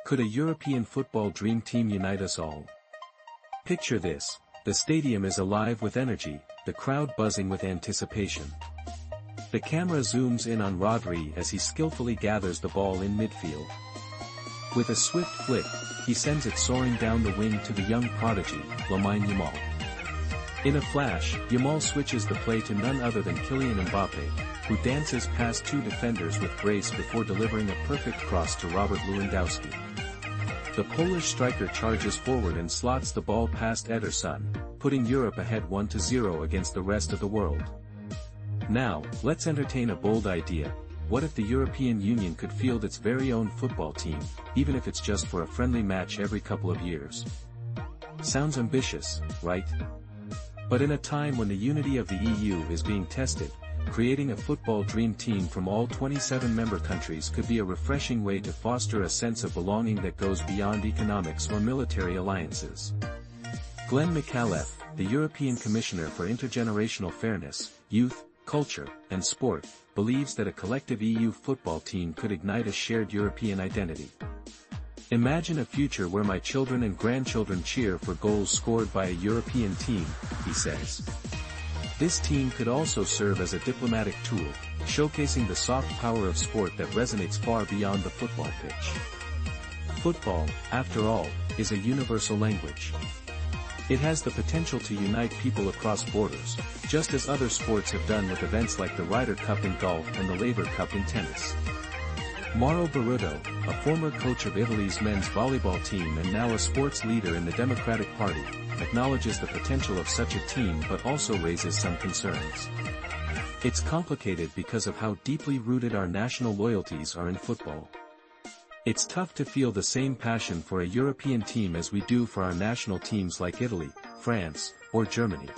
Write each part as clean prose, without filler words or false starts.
Could a European football dream team unite us all? Picture this: the stadium is alive with energy, the crowd buzzing with anticipation. The camera zooms in on Rodri as he skillfully gathers the ball in midfield. With a swift flick, he sends it soaring down the wing to the young prodigy, Lamine Yamal. In a flash, Yamal switches the play to none other than Kylian Mbappé, who dances past two defenders with grace before delivering a perfect cross to Robert Lewandowski. The Polish striker charges forward and slots the ball past Ederson, putting Europe ahead 1-0 against the rest of the world. Now, let's entertain a bold idea. What if the European Union could field its very own football team, even if it's just for a friendly match every couple of years? Sounds ambitious, right? But in a time when the unity of the EU is being tested, creating a football dream team from all 27 member countries could be a refreshing way to foster a sense of belonging that goes beyond economics or military alliances. Glenn McAuliffe, the European Commissioner for Intergenerational Fairness, Youth, Culture, and Sport, believes that a collective EU football team could ignite a shared European identity. Imagine a future where my children and grandchildren cheer for goals scored by a European team, he says. This team could also serve as a diplomatic tool, showcasing the soft power of sport that resonates far beyond the football pitch. Football, after all, is a universal language. It has the potential to unite people across borders, just as other sports have done with events like the Ryder Cup in golf and the Laver Cup in tennis. Mauro Berruto, a former coach of Italy's men's volleyball team and now a sports leader in the Democratic Party, acknowledges the potential of such a team but also raises some concerns. It's complicated because of how deeply rooted our national loyalties are in football. It's tough to feel the same passion for a European team as we do for our national teams like Italy, France, or Germany.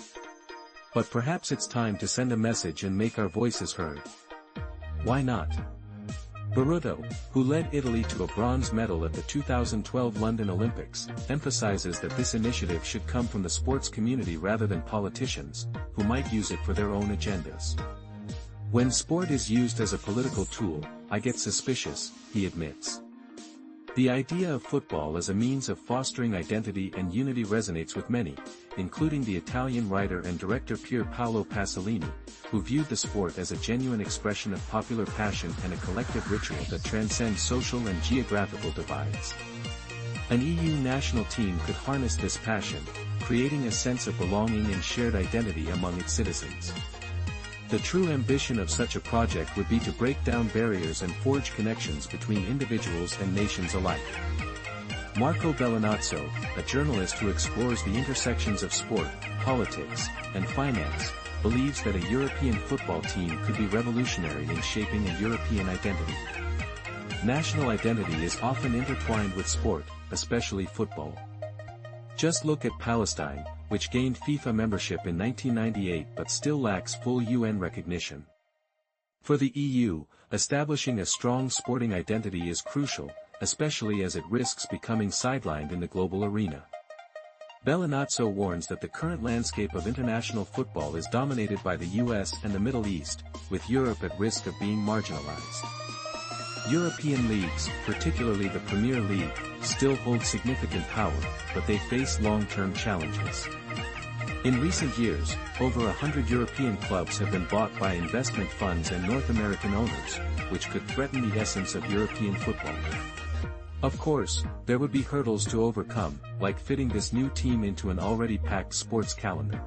But perhaps it's time to send a message and make our voices heard. Why not? Berruto, who led Italy to a bronze medal at the 2012 London Olympics, emphasizes that this initiative should come from the sports community rather than politicians, who might use it for their own agendas. When sport is used as a political tool, I get suspicious, he admits. The idea of football as a means of fostering identity and unity resonates with many, including the Italian writer and director Pier Paolo Pasolini, who viewed the sport as a genuine expression of popular passion and a collective ritual that transcends social and geographical divides. An EU national team could harness this passion, creating a sense of belonging and shared identity among its citizens. The true ambition of such a project would be to break down barriers and forge connections between individuals and nations alike. Marco Bellinazzo, a journalist who explores the intersections of sport, politics, and finance, believes that a European football team could be revolutionary in shaping a European identity. National identity is often intertwined with sport, especially football. Just look at Palestine, which gained FIFA membership in 1998 but still lacks full UN recognition. For the EU, establishing a strong sporting identity is crucial, especially as it risks becoming sidelined in the global arena. Bellinazzo warns that the current landscape of international football is dominated by the US and the Middle East, with Europe at risk of being marginalized. European leagues, particularly the Premier League, still hold significant power, but they face long-term challenges. In recent years, over 100 European clubs have been bought by investment funds and North American owners, which could threaten the essence of European football. Of course, there would be hurdles to overcome, like fitting this new team into an already packed sports calendar.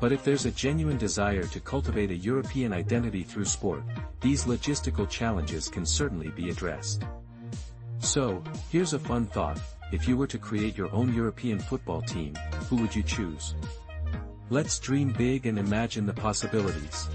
But if there's a genuine desire to cultivate a European identity through sport, these logistical challenges can certainly be addressed. So, here's a fun thought: if you were to create your own European football team, who would you choose? Let's dream big and imagine the possibilities.